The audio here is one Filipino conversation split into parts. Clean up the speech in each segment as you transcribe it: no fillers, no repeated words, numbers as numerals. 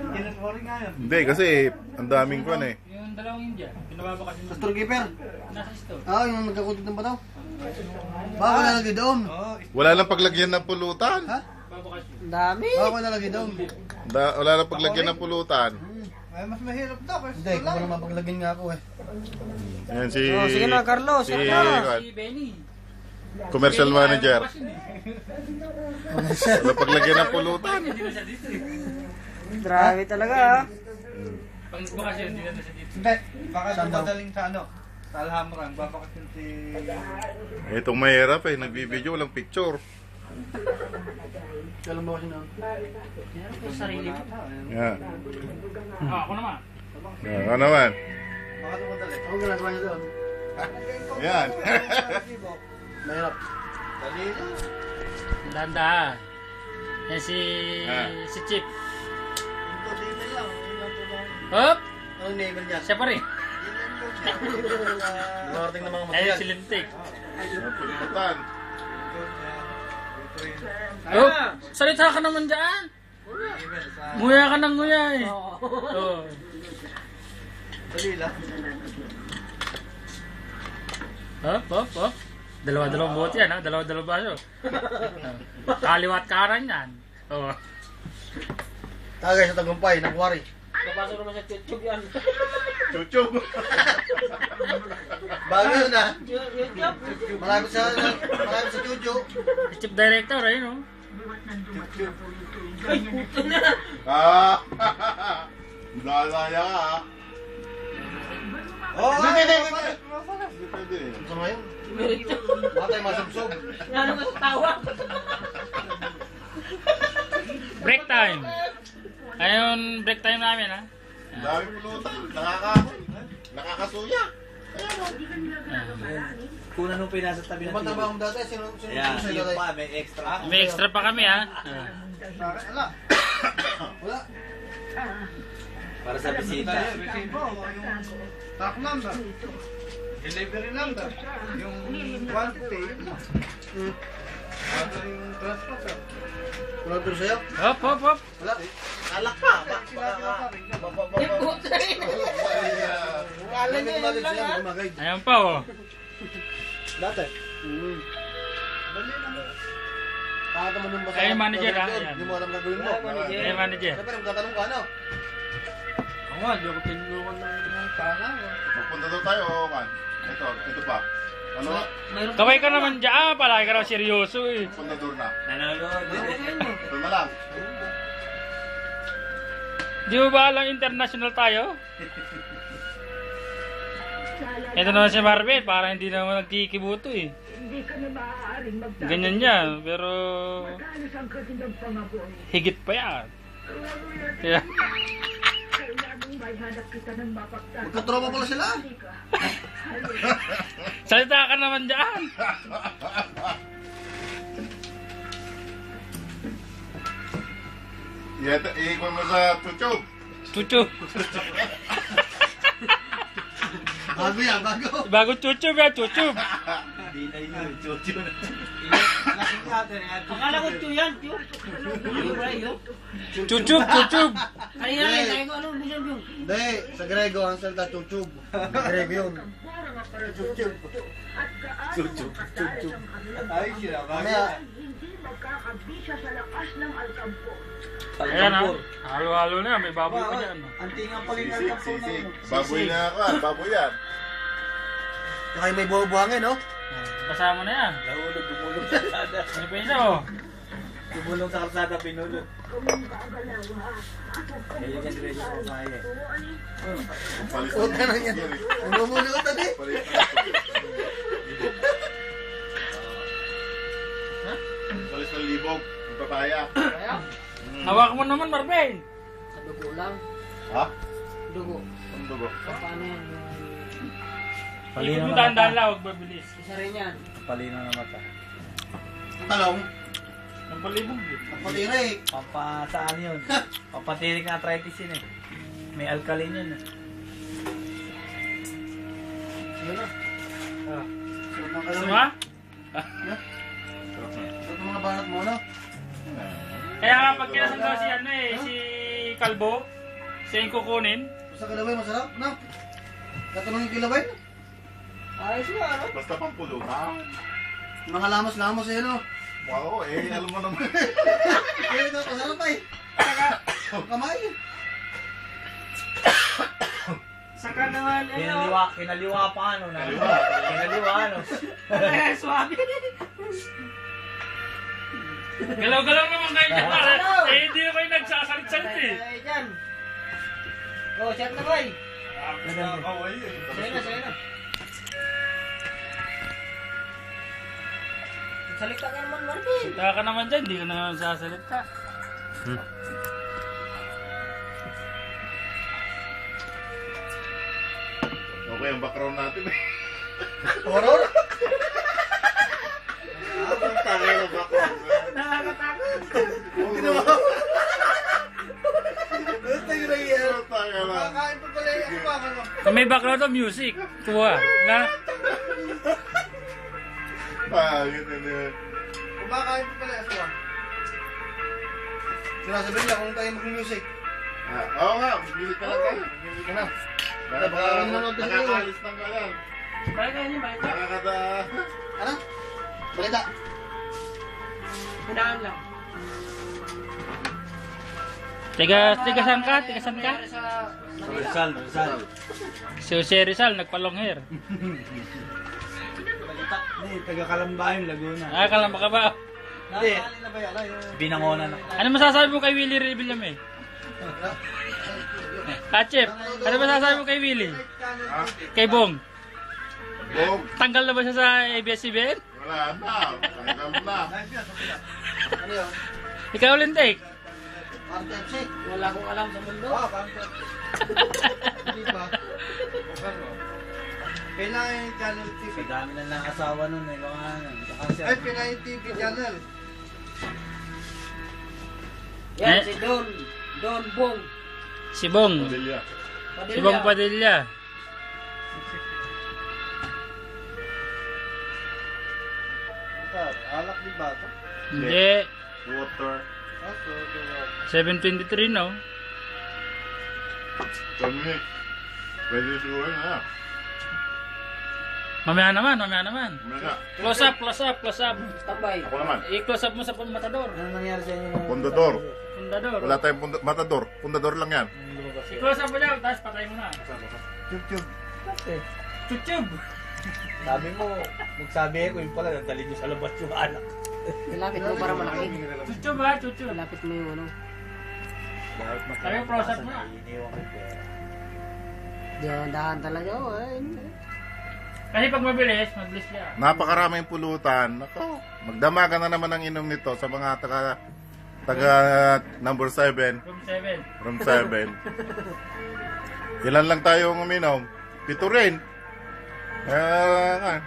Hindi, kasi ang daming kwan eh. Yung dalawang India, pinababa kasi Sa storekeeper. nasa store. Yung nagkakutit ng bataw. Baka nalagay doon. Wala lang paglagyan ng pulutan. Ha? Baba kasi. Dami. Baka nalagay doon. Wala lang paglagyan ng pulutan. Ay, mas mahirap daw kasi Hindi, kung wala mapaglagyan nga ako eh. Yan si... Oh, sige na, Carlos. Si Ano? Si Benny. commercial manager. Ayaw bukas yun Wala paglagyan ng pulutan. Hindi na siya dito eh. Grabe talaga ah. Pag bukas yun, hindi na siya dito. Hindi, baka dumadaling sa ano, sa Alhamrang, babakasin si... Itong mahirap eh, nagbibideo, walang picture. Alam mo kasi na. Yan po sarili ko. Yan. Ako naman. Yan, ano naman? Baka dumadali. Ako ginagawa niya doon. Yan. Mahirap. Dali na. Danda. Yan si Chip. Ito, dito lang. Ilang po lang. Hop! Anong neighbor niya? Siya pa rin. Dumarating ng mga Ayun material. si Lintik. Pulutan. Hop! Salita ka naman dyan. Nguya ka ng nguya eh. Oo. Dali lang. Hop. Dalawa-dalawang bote yan ha. Dalawa-dalawang baso. Kaliwat karan yan. Oo. Tagay sa tagumpay, ng quarry. Papasok naman sa YouTube yan. Chuchug. Bago yun ah. YouTube? Malapit sa Chuchu. Chip director ayun oh. Ay, puto na. Lalaya ka ah. Oh, Hindi. Ano nga yun? Merito. Baka tayo masubsob. Lalo mas tawa. Break time. Ayun, break time namin ha. Ang dami pulutan. Nakakasuya. kuna nung pinasa tabi ng Matabang dati, sino Yan, sa'yo yun dati? pa, may extra. May extra pa kami ha. Ala, Wala. para sa bisita. Stock number. Delivery number. Yung quantity. Ano yung transporter. Wala pero sa'yo? Hop. Wala. Alak pa. Ay, puto na yun. Wala niya yun lang ha. Gumagay. Ayun pa oh. Dati. Bakit naman yung basa? Ay, manager, ah. Yan. Hindi mo alam gagawin mo. Hey manager. Siyempre, magtatanong ka, ano? Ako nga, di ako tinulungan ng sana. Magpunta daw tayo, man. Ito pa. Ano? Mayroon Kaway ka naman dyan, palagi ka naman seryoso eh. Pundador na. Nanonood. Ito na lang. Di mo ba alam international tayo? Ito naman si Marvin, parang hindi naman nagkikibuto eh. Ganyan yan, pero higit pa yan. Yeah. Magkatropa pala sila. Salita ka naman dyan. Iikon mo sa chuchog. Chuchu. Bago yan, bago. Bago chuchu ya, chuchu. Hindi na yun, chuchu na. Akala ko ito yan, tiyo. Yung ba yun? Chuchu. Kanina rin, sabi ko, ano bisan yung? Hindi, sa Grego, ang salita chuchub. Grego yun. Chuchu. Ay, sinabago. Mamaya, Ayan ha, halo-halo na, may baboy pa dyan. Antingan pa rin ang kapso na yun. Baboy na ka, baboy yan. saka may buhangin, no? Kasama na yan. Nahulog, gumulog sa kalsada. Ano pa isa oh? Gumulong sa kalsada, pinulog. Kaya yan, Grego, kumaya eh. Palis Huwag ka na yan. Namumulot na di. Palis ng libog. Yung papaya. Hawak mo naman, Marvin. Sa dugo lang. Ha? Dugo. Ang dugo. Paano yan? Palino na dahan-dahan lang, huwag mabilis. Isa rin yan. Palino na mata. Talong. Ang palibog eh. Ang patiri. Saan yun? Pampatirik na arthritis yun eh. May alkaline yun eh. Sige na. Suot na kayo. Gusto mo ha? Suot mo mga banat mo, no? Kaya nga pag kinasal daw si ano eh, si kalbo. Siya yung kukunin. Sa kilaway, masarap, no? Katanong yung kilaway. Ayos na, ano? Basta pang pulutan. Mga lamos-lamos eh, no? Wow, alam mo naman. Eh, ito, masarap pa eh. Kamay. Saka naman, ano? Kinaliwa pa ano na. Kinaliwa. Kinaliwa ano. Ay, swabe. Galaw-galaw naman kayo dyan, pare. Ano? Eh, hindi na kayo nagsasalit-salit eh. Ay, dyan. Oh, shot na, boy. Nakakaway eh. Sa'yo na, sa'yo na. Salita ka naman, Marvin. Taka ka naman dyan, hindi ka na naman sasalita. Okay, ang background natin eh. Horror? Ang tangay ng background. Nakakatakot. Ginawa. Ito yung nangyayari. Ang tangay lang. Kakain pa pala yung aswang, ano? Kung may background of music, kuha. Na, Pangit na. Kumakain pa pala yung aswang. Sinasabihin niya kung tayo mag-music. Oo nga, music ka lang kayo. Music ka na. Baka nanonood din kayo. Nakakaalis lang ka yan. Balik ka niyo, balik ka. Nakakata... Ano? Balita. Hinaan lang. tigasan ka? Nangyari sa Manila. Rizal. Si Jose Rizal, nagpa-long hair. Hindi, taga Kalambayan, Laguna. Kalamba ka ba? Hindi, Nakakali na ba yan? Ay, binangonan ako. Ano masasabi mo kay Willie Rebillame eh? Kachip, ano masasabi mo kay Willie? Ha? Kay Bong? Bong? Tanggal na ba siya sa ABS-CBN? Wala na. Tanggal na. ano yun? Ikaw ulit, take. RTFC. Wala akong alam sa mundo. Hindi ba? Pinay Channel TV. Sa dami na ng asawa nun eh, mga ano, Ay, Pinay TV Channel. Yan, Eh? si Don. Don Bong. Si Bong. Padilla. Si Bong Padilla. Alak di ba ito? Hindi. Water. Ako, 7:23 no? Kami. Pwede siguro na. Mamaya naman. Maya. Close up. Tambay. Ako naman. I-close up mo sa matador. ano nangyari sa inyo? Pundador. Fundador. Wala tayong matador. Pundador lang yan. I-close up mo dyan, tapos patay mo na. YouTube. Chuchub. Sabi mo, magsabi ko yung pala, nandali nyo sa labas yung anak. Lapit mo para malaki. Chuchub ha, chuchub. Lapit mo yung ano. Dahil Sabi mo, close up mo na. iniwan ko pera. Dahan talaga. Oh, ay. Kasi pag mabilis, mag-list siya. Napakaraming pulutan. Nako. Magdamagan na naman ang inom nito sa mga taga number 7. Room 7. Room 7. Ilan lang tayong uminom? 7 rin.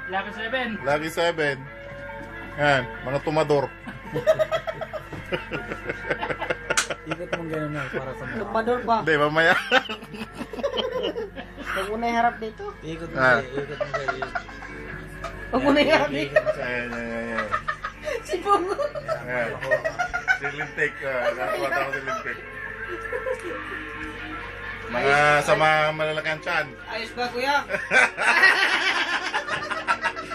Lucky 7. Lagi 7. Yan, mga tumador. Ikot mong gano'n na para sa mga. Tumador pa. Hindi, mamaya. Huwag mo na iharap dito. Ikot mo Ah. kayo, ikot mo kayo. Huwag mo na iharap dito. Ayan. Si Bong. Ayan. Si Lintik. Nakakuha ako si Lintik. Mga sa mga malalaking tiyan. Ayos ba, kuya?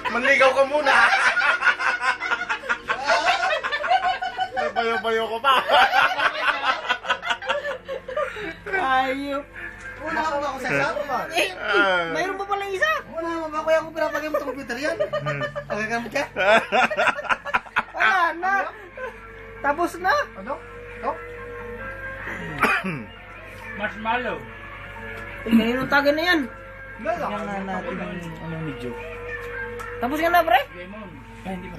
Manligaw ka muna! Nabayo-bayo ko pa. Ayop. Una ako ako sa sapo ba? Eh, mayroon pa pala isa. Una mo ba kuya ko pinapagay mo sa computer yan? Okay ka mo siya? Wala na. Tapos na. Ano? Ito? Marshmallow. Tingnan yung tagay na yan. Tingnan nga natin ang medyo. Tapos ka na, pre. Game on. Ay, hindi pa.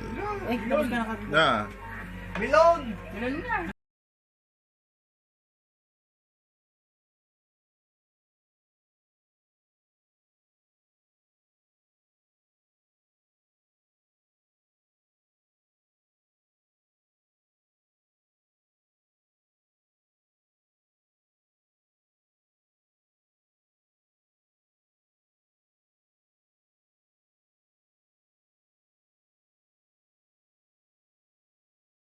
Eh, tapos ka na. Yeah. Milon! Ilan na?